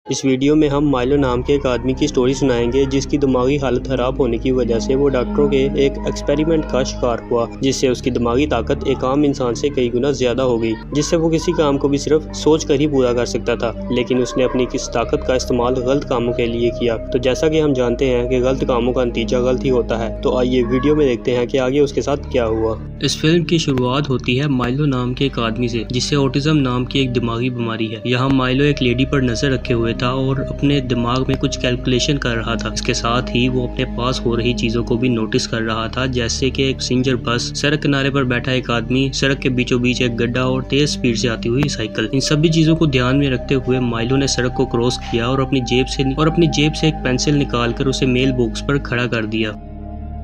इस वीडियो में हम माइलो नाम के एक आदमी की स्टोरी सुनाएंगे जिसकी दिमागी हालत खराब होने की वजह से वो डॉक्टरों के एक एक्सपेरिमेंट का शिकार हुआ, जिससे उसकी दिमागी ताकत एक आम इंसान से कई गुना ज्यादा हो गई, जिससे वो किसी काम को भी सिर्फ सोच कर ही पूरा कर सकता था। लेकिन उसने अपनी किस ताकत का इस्तेमाल गलत कामों के लिए किया। तो जैसा कि हम जानते हैं कि गलत कामों का नतीजा गलत ही होता है, तो आइए वीडियो में देखते हैं कि आगे उसके साथ क्या हुआ। इस फिल्म की शुरुआत होती है माइलो नाम के एक आदमी से जिससे ऑटिज्म नाम की एक दिमागी बीमारी है। यहाँ माइलो एक लेडी पर नजर रखे हुए था और अपने दिमाग में कुछ कैलकुलेशन कर रहा था। इसके साथ ही वो अपने पास हो रही चीजों को भी नोटिस कर रहा था, जैसे कि एक पैसेंजर बस, सड़क किनारे पर बैठा एक आदमी, सड़क के बीचों बीच एक गड्ढा और तेज स्पीड से आती हुई साइकिल। इन सभी चीजों को ध्यान में रखते हुए माइलो ने सड़क को क्रॉस किया और अपनी जेब से एक पेंसिल निकालकर उसे मेल बॉक्स पर खड़ा कर दिया।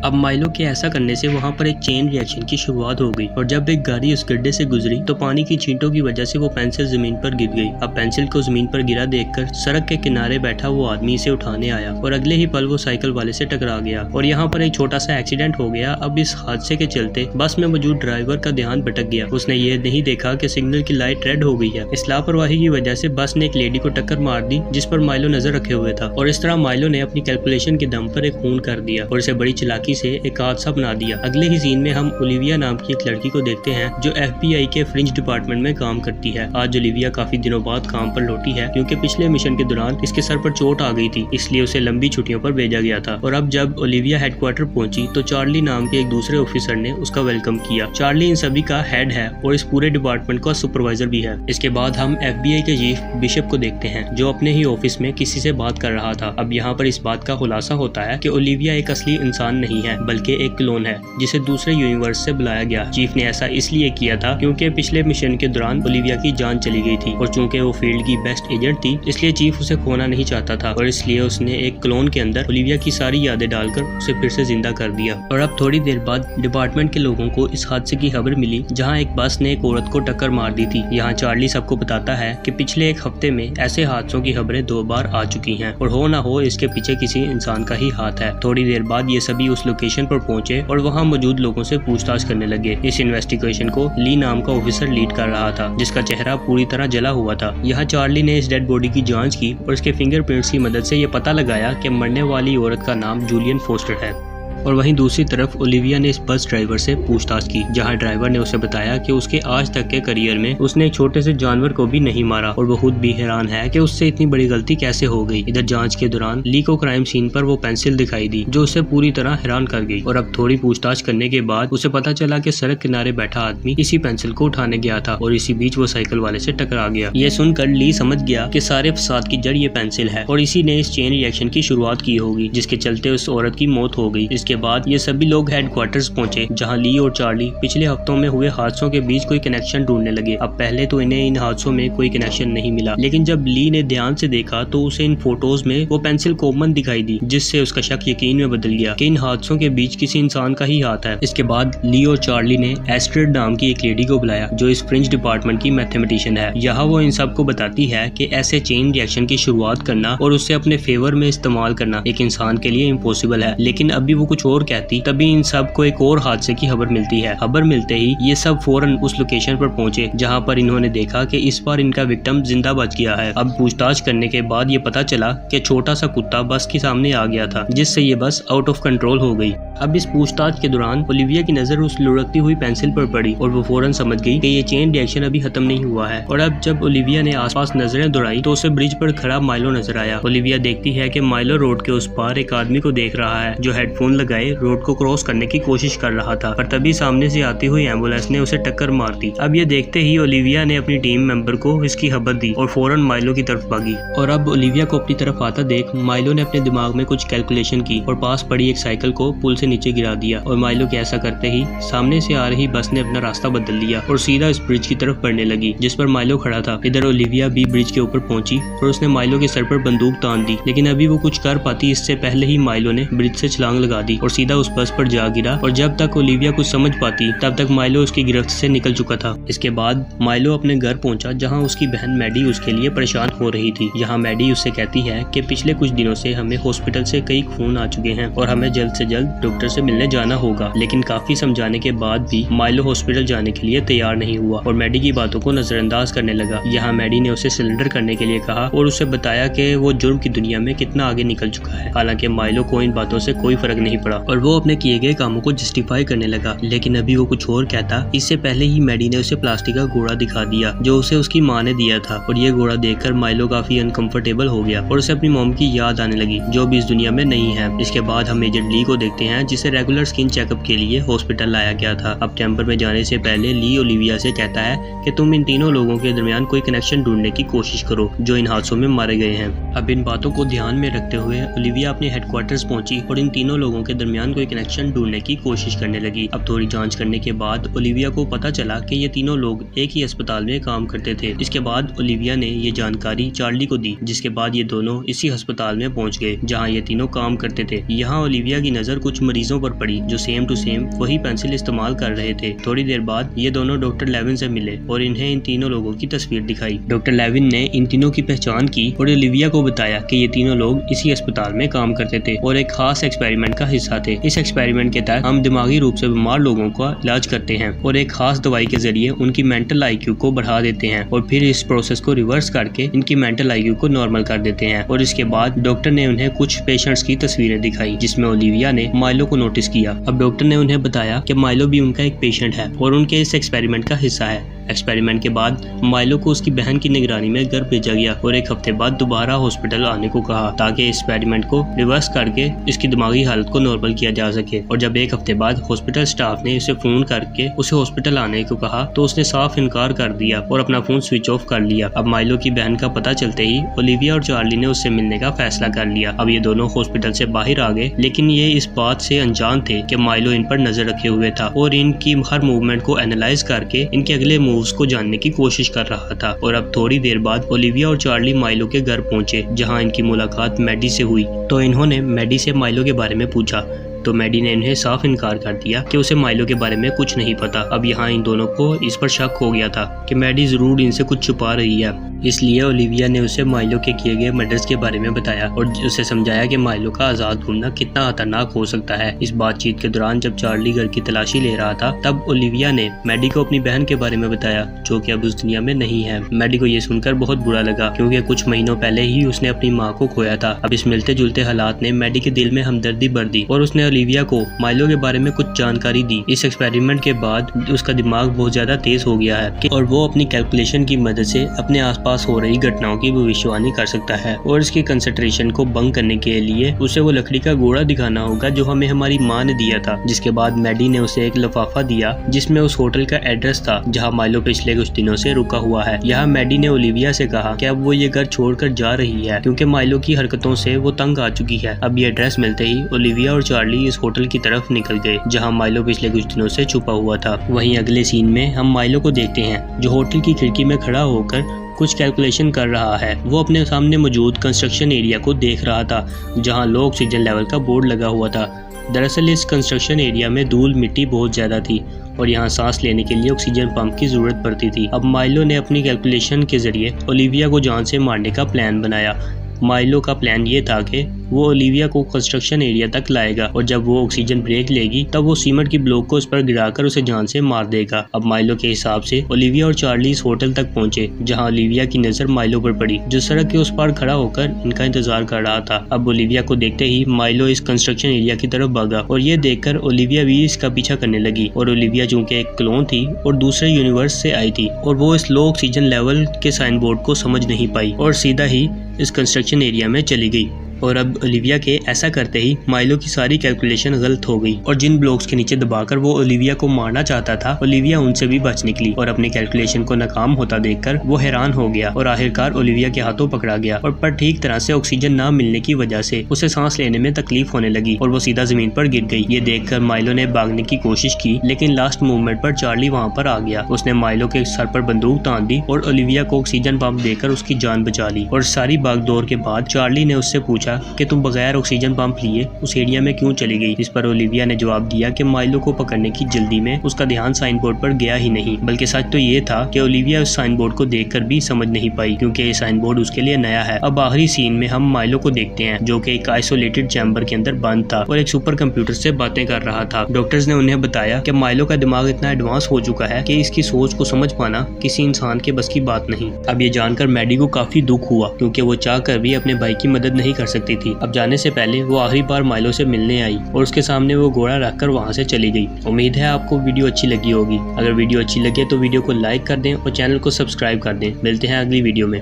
अब माइलो के ऐसा करने से वहाँ पर एक चेन रिएक्शन की शुरुआत हो गई और जब एक गाड़ी उस गड्ढे से गुजरी तो पानी की छींटों की वजह से वो पेंसिल जमीन पर गिर गई। अब पेंसिल को जमीन पर गिरा देखकर सड़क के किनारे बैठा वो आदमी इसे उठाने आया और अगले ही पल वो साइकिल वाले से टकरा गया और यहाँ पर एक छोटा सा एक्सीडेंट हो गया। अब इस हादसे के चलते बस में मौजूद ड्राइवर का ध्यान भटक गया। उसने ये नहीं देखा कि सिग्नल की लाइट रेड हो गई है। इस लापरवाही की वजह से बस ने एक लेडी को टक्कर मार दी जिस पर माइलो नजर रखे हुए था और इस तरह माइलो ने अपनी कैलकुलेशन के दम पर एक खून कर दिया और इसे बड़ी चालाकी से एक हादसा बना दिया। अगले ही सीन में हम ओलिविया नाम की एक लड़की को देखते हैं जो FBI के फ्रिंज डिपार्टमेंट में काम करती है। आज ओलिविया काफी दिनों बाद काम पर लौटी है क्योंकि पिछले मिशन के दौरान इसके सर पर चोट आ गई थी, इसलिए उसे लंबी छुट्टियों पर भेजा गया था। और अब जब ओलिविया हेडक्वार्टर पहुंची तो चार्ली नाम के एक दूसरे ऑफिसर ने उसका वेलकम किया। चार्ली इन सभी का हेड है और इस पूरे डिपार्टमेंट का सुपरवाइजर भी है। इसके बाद हम FBI के चीफ बिशप को देखते हैं जो अपने ही ऑफिस में किसी से बात कर रहा था। अब यहाँ पर इस बात का खुलासा होता है कि ओलिविया एक असली इंसान नहीं है बल्कि एक क्लोन है जिसे दूसरे यूनिवर्स से बुलाया गया। चीफ ने ऐसा इसलिए किया था क्योंकि पिछले मिशन के दौरान ओलिविया की जान चली गई थी और चूंकि वो फील्ड की बेस्ट एजेंट थी इसलिए चीफ उसे खोना नहीं चाहता था और इसलिए उसने एक क्लोन के अंदर ओलिविया की सारी यादें डालकर उसे फिर से जिंदा कर दिया। और अब थोड़ी देर बाद डिपार्टमेंट के लोगों को इस हादसे की खबर मिली जहाँ एक बस ने एक औरत को टक्कर मार दी थी। यहाँ चार्ली सबको बताता है कि पिछले एक हफ्ते में ऐसे हादसों की खबरें 2 बार आ चुकी हैं और हो ना हो इसके पीछे किसी इंसान का ही हाथ है। थोड़ी देर बाद ये सभी उस लोकेशन पर पहुंचे और वहाँ मौजूद लोगों से पूछताछ करने लगे। इस इन्वेस्टिगेशन को ली नाम का ऑफिसर लीड कर रहा था जिसका चेहरा पूरी तरह जला हुआ था। यहाँ चार्ली ने इस डेड बॉडी की जांच की और इसके फिंगरप्रिंट्स की मदद से ये पता लगाया कि मरने वाली औरत का नाम जूलियन फोस्टर है। और वहीं दूसरी तरफ ओलिविया ने इस बस ड्राइवर से पूछताछ की जहां ड्राइवर ने उसे बताया कि उसके आज तक के करियर में उसने एक छोटे से जानवर को भी नहीं मारा और वो खुद भी हैरान है कि उससे इतनी बड़ी गलती कैसे हो गई। इधर जांच के दौरान ली को क्राइम सीन पर वो पेंसिल दिखाई दी जो उसे पूरी तरह हैरान कर गई और अब थोड़ी पूछताछ करने के बाद उसे पता चला कि सड़क किनारे बैठा आदमी इसी पेंसिल को उठाने गया था और इसी बीच वो साइकिल वाले से टकरा गया। ये सुनकर ली समझ गया कि सारे फसाद की जड़ ये पेंसिल है और इसी ने इस चेन रिएक्शन की शुरुआत की होगी जिसके चलते उस औरत की मौत हो गई। इसके बाद ये सभी लोग हेडक्वार्टर्स पहुंचे जहां ली और चार्ली पिछले हफ्तों में हुए हादसों के बीच कोई कनेक्शन ढूंढने लगे। अब पहले तो इन्हें इन हादसों में कोई कनेक्शन नहीं मिला, लेकिन जब ली ने ध्यान से देखा तो उसे इन फोटोज में वो पेंसिल कॉमन दिखाई दी जिससे उसका शक यकीन में बदल गया कि इन हादसों के बीच किसी इंसान का ही हाथ है। इसके बाद ली और चार्ली ने एस्ट्रिड नाम की एक लेडी को बुलाया जो इस फ्रिंज डिपार्टमेंट की मैथमेटिशियन है। यहाँ वो इन सबको बताती है कि ऐसे चेन रिएक्शन की शुरुआत करना और उससे अपने फेवर में इस्तेमाल करना एक इंसान के लिए इम्पॉसिबल है। लेकिन अभी वो कुछ और कहती तभी इन सब को एक और हादसे की खबर मिलती है। खबर मिलते ही ये सब फौरन उस लोकेशन पर पहुंचे जहां पर इन्होंने देखा कि इस बार इनका विक्टिम जिंदा बच गया है। अब पूछताछ करने के बाद ये पता चला कि छोटा सा कुत्ता बस के सामने आ गया था जिससे ये बस आउट ऑफ कंट्रोल हो गई। अब इस पूछताछ के दौरान ओलिविया की नजर उस लुढ़कती हुई पेंसिल पर पड़ी और वो फौरन समझ गई कि ये चेन रिएक्शन अभी खत्म नहीं हुआ है। और अब जब ओलिविया ने आसपास नजरें दौड़ाई तो उसे ब्रिज पर खड़ा माइलो नजर आया। ओलिविया देखती है कि माइलो रोड के उस पार एक आदमी को देख रहा है जो हेडफोन लगाए रोड को क्रॉस करने की कोशिश कर रहा था, पर तभी सामने से आती हुई एम्बुलेंस ने उसे टक्कर मार दी। अब ये देखते ही ओलिविया ने अपनी टीम मेंबर को इसकी खबर दी और फौरन माइलो की तरफ भागी। और अब ओलिविया को अपनी तरफ आता देख माइलो ने अपने दिमाग में कुछ कैलकुलेशन की और पास पड़ी एक साइकिल को पुल से नीचे गिरा दिया और माइलो के ऐसा करते ही सामने से आ रही बस ने अपना रास्ता बदल लिया और सीधा इस ब्रिज की तरफ बढ़ने लगी जिस पर माइलो खड़ा था। इधर ओलिविया भी ब्रिज के ऊपर पहुंची और उसने माइलो के सर पर बंदूक तान दी, लेकिन अभी वो कुछ कर पाती इससे पहले ही माइलो ने ब्रिज से छलांग लगा दी और सीधा उस बस पर जा गिरा और जब तक ओलिविया कुछ समझ पाती तब तक माइलो उसकी गिरफ्त से निकल चुका था। इसके बाद माइलो अपने घर पहुंचा जहां उसकी बहन मैडी उसके लिए परेशान हो रही थी। यहाँ मैडी उससे कहती है कि पिछले कुछ दिनों से हमें हॉस्पिटल से कई खून आ चुके हैं और हमें जल्द से जल्द डॉक्टर से मिलने जाना होगा। लेकिन काफी समझाने के बाद भी माइलो हॉस्पिटल जाने के लिए तैयार नहीं हुआ और मैडी की बातों को नजरअंदाज करने लगा। यहाँ मैडी ने उसे सरेंडर करने के लिए कहा और उसे बताया कि वो जुर्म की दुनिया में कितना आगे निकल चुका है। हालांकि माइलो को इन बातों से कोई फर्क नहीं पड़ा और वो अपने किए गए कामों को जस्टिफाई करने लगा। लेकिन अभी वो कुछ और कहता इससे पहले ही मैडी ने उसे प्लास्टिक का घोड़ा दिखा दिया जो उसे उसकी माँ ने दिया था और ये घोड़ा देखकर माइलो काफी अनकंफर्टेबल हो गया और उसे अपनी मॉम की याद आने लगी जो भी इस दुनिया में नहीं है। इसके बाद हम मेजर ली को देखते हैं जिसे रेगुलर स्किन चेकअप के लिए हॉस्पिटल लाया गया था। अब टेम्पर में जाने से पहले ली ओलिविया से कहता है कि तुम इन तीनों लोगों के दरमियान कोई कनेक्शन ढूंढने की कोशिश करो जो इन हादसों में मारे गए हैं। अब इन बातों को ध्यान में रखते हुए ओलिविया अपने हेडक्वार्टर्स पहुंची और इन तीनों लोगों के दरमियान कोई कनेक्शन ढूंढने की कोशिश करने लगी। अब थोड़ी जांच करने के बाद ओलिविया को पता चला कि ये तीनों लोग एक ही अस्पताल में काम करते थे। इसके बाद ओलिविया ने ये जानकारी चार्ली को दी जिसके बाद ये दोनों इसी अस्पताल में पहुंच गए जहां ये तीनों काम करते थे। यहाँ ओलिविया की नजर कुछ मरीजों पर पड़ी जो सेम टू सेम वही पेंसिल इस्तेमाल कर रहे थे। थोड़ी देर बाद ये दोनों डॉक्टर लेविन से मिले और इन्हें इन तीनों लोगों की तस्वीर दिखाई। डॉक्टर लेविन ने इन तीनों की पहचान की और ओलिविया को बताया कि ये तीनों लोग इसी अस्पताल में काम करते थे और एक खास एक्सपेरिमेंट का हिस्सा थे। इस एक्सपेरिमेंट के तहत हम दिमागी रूप से बीमार लोगों का इलाज करते हैं और एक खास दवाई के जरिए उनकी मेंटल IQ को बढ़ा देते हैं और फिर इस प्रोसेस को रिवर्स करके इनकी मेंटल IQ को नॉर्मल कर देते हैं। और इसके बाद डॉक्टर ने उन्हें कुछ पेशेंट्स की तस्वीरें दिखाई जिसमें ओलिविया ने माइलो को नोटिस किया। अब डॉक्टर ने उन्हें बताया कि माइलो भी उनका एक पेशेंट है और उनके इस एक्सपेरिमेंट का हिस्सा है। एक्सपेरिमेंट के बाद माइलो को उसकी बहन की निगरानी में घर भेजा गया और एक हफ्ते बाद दोबारा हॉस्पिटल आने को कहा ताकि एक्सपेरिमेंट को रिवर्स करके इसकी दिमागी हालत को नॉर्मल किया जा सके। और जब एक हफ्ते बाद हॉस्पिटल स्टाफ ने उसे फोन करके उसे हॉस्पिटल आने को कहा तो उसने साफ इनकार कर दिया और अपना फोन स्विच ऑफ कर लिया। अब माइलो की बहन का पता चलते ही ओलिविया और चार्ली ने उससे मिलने का फैसला कर लिया। अब ये दोनों हॉस्पिटल से बाहर आ गए लेकिन ये इस बात से अनजान थे कि माइलो इन पर नजर रखे हुए था और इनकी हर मूवमेंट को एनालाइज करके इनके अगले मूव्स को जानने की कोशिश कर रहा था। और अब थोड़ी देर बाद ओलिविया और चार्ली माइलो के घर पहुंचे जहां इनकी मुलाकात मैडी से हुई। तो इन्होंने मैडी से माइलो के बारे में पूछा तो मैडी ने इन्हें साफ इनकार कर दिया कि उसे माइलो के बारे में कुछ नहीं पता। अब यहाँ इन दोनों को इस पर शक हो गया था कि मैडी जरूर इनसे कुछ छुपा रही है। इसलिए ओलिविया ने उसे माइलो के किए गए मर्डर्स के बारे में बताया और उसे समझाया कि माइलो का आजाद घूमना कितना खतरनाक हो सकता है। इस बातचीत के दौरान जब चार्ली घर की तलाशी ले रहा था तब ओलिविया ने मैडी को अपनी बहन के बारे में बताया जो कि अब उस दुनिया में नहीं है। मैडी को ये सुनकर बहुत बुरा लगा क्योंकि कुछ महीनों पहले ही उसने अपनी माँ को खोया था। अब इस मिलते जुलते हालात ने मैडी के दिल में हमदर्दी भर दी और उसने ओलिविया को माइलो के बारे में कुछ जानकारी दी। इस एक्सपेरिमेंट के बाद उसका दिमाग बहुत ज्यादा तेज हो गया है और वो अपनी कैलकुलेशन की मदद से अपने आसपास हो रही घटनाओं की भविष्यवाणी कर सकता है। और इसकी कंसंट्रेशन को भंग करने के लिए उसे वो लकड़ी का घोड़ा दिखाना होगा जो हमें हमारी माँ ने दिया था। जिसके बाद मैडी ने उसे एक लिफाफा दिया जिसमें उस होटल का एड्रेस था जहाँ माइलो पिछले कुछ दिनों से रुका हुआ है। यहाँ मैडी ने ओलिविया से कहा कि अब वो ये घर छोड़कर जा रही है क्योंकि माइलो की हरकतों से वो तंग आ चुकी है। अब ये एड्रेस मिलते ही ओलिविया और चार्ली इस होटल की तरफ निकल गए जहाँ माइलो पिछले कुछ दिनों से छुपा हुआ था। वहीं अगले सीन में हम माइलो को देखते हैं जो होटल की खिड़की में खड़ा होकर कुछ कैलकुलेशन कर रहा है। वो अपने सामने मौजूद कंस्ट्रक्शन एरिया को देख रहा था जहां लो ऑक्सीजन लेवल का बोर्ड लगा हुआ था। दरअसल इस कंस्ट्रक्शन एरिया में धूल मिट्टी बहुत ज्यादा थी और यहाँ सांस लेने के लिए ऑक्सीजन पंप की जरूरत पड़ती थी। अब माइलो ने अपनी कैलकुलेशन के जरिए ओलिविया को जान से मारने का प्लान बनाया। माइलो का प्लान ये था कि वो ओलिविया को कंस्ट्रक्शन एरिया तक लाएगा और जब वो ऑक्सीजन ब्रेक लेगी तब वो सीमेंट की ब्लॉक को उस पर गिराकर उसे जान से मार देगा। अब माइलो के हिसाब से ओलिविया और चार्ली इस होटल तक पहुंचे जहां ओलिविया की नजर माइलो पर पड़ी जो सड़क के उस पार खड़ा होकर इनका इंतजार कर रहा था। अब ओलिविया को देखते ही माइलो इस कंस्ट्रक्शन एरिया की तरफ भागा और ये देखकर ओलिविया भी इसका पीछा करने लगी। और ओलिविया चूंकि एक क्लोन थी और दूसरे यूनिवर्स से आई थी और वो इस लो ऑक्सीजन लेवल के साइन बोर्ड को समझ नहीं पाई और सीधा ही इस कंस्ट्रक्शन एरिया में चली गई। और अब ओलिविया के ऐसा करते ही माइलो की सारी कैलकुलेशन गलत हो गई और जिन ब्लॉक्स के नीचे दबाकर वो ओलिविया को मारना चाहता था ओलिविया उनसे भी बच निकली और अपनी कैलकुलेशन को नाकाम होता देखकर वो हैरान हो गया और आखिरकार ओलिविया के हाथों पकड़ा गया और पर ठीक तरह से ऑक्सीजन ना मिलने की वजह से उसे सांस लेने में तकलीफ होने लगी और वो सीधा जमीन पर गिर गई। ये देखकर माइलो ने भागने की कोशिश की लेकिन लास्ट मूवमेंट पर चार्ली वहाँ पर आ गया। उसने माइलो के सर पर बंदूक तान दी और ओलिविया को ऑक्सीजन पंप देकर उसकी जान बचा ली। और सारी भागदौड़ के बाद चार्ली ने उससे पूछा पूछा कि तुम बगैर ऑक्सीजन पंप लिए उस एरिया में क्यों चली गई, जिस पर ओलिविया ने जवाब दिया कि माइलो को पकड़ने की जल्दी में उसका ध्यान साइन बोर्ड पर गया ही नहीं, बल्कि सच तो ये था कि ओलिविया उस साइन बोर्ड को देखकर भी समझ नहीं पाई क्योंकि ये साइन बोर्ड उसके लिए नया है। अब आखिरी सीन में हम माइलो को देखते हैं जो कि एक आइसोलेटेड चैम्बर के अंदर बंद था और एक सुपर कंप्यूटर से बातें कर रहा था। डॉक्टर्स ने उन्हें बताया कि माइलो का दिमाग इतना एडवांस हो चुका है कि इसकी सोच को समझ पाना किसी इंसान के बस की बात नहीं। अब ये जानकर मैडी को काफी दुख हुआ क्योंकि वो चाह कर भी अपने भाई की मदद नहीं कर सकती थी। अब जाने से पहले वो आखिरी बार माइलो से मिलने आई और उसके सामने वो घोड़ा रखकर वहाँ से चली गई। उम्मीद है आपको वीडियो अच्छी लगी होगी। अगर वीडियो अच्छी लगे तो वीडियो को लाइक कर दें और चैनल को सब्सक्राइब कर दें। मिलते हैं अगली वीडियो में।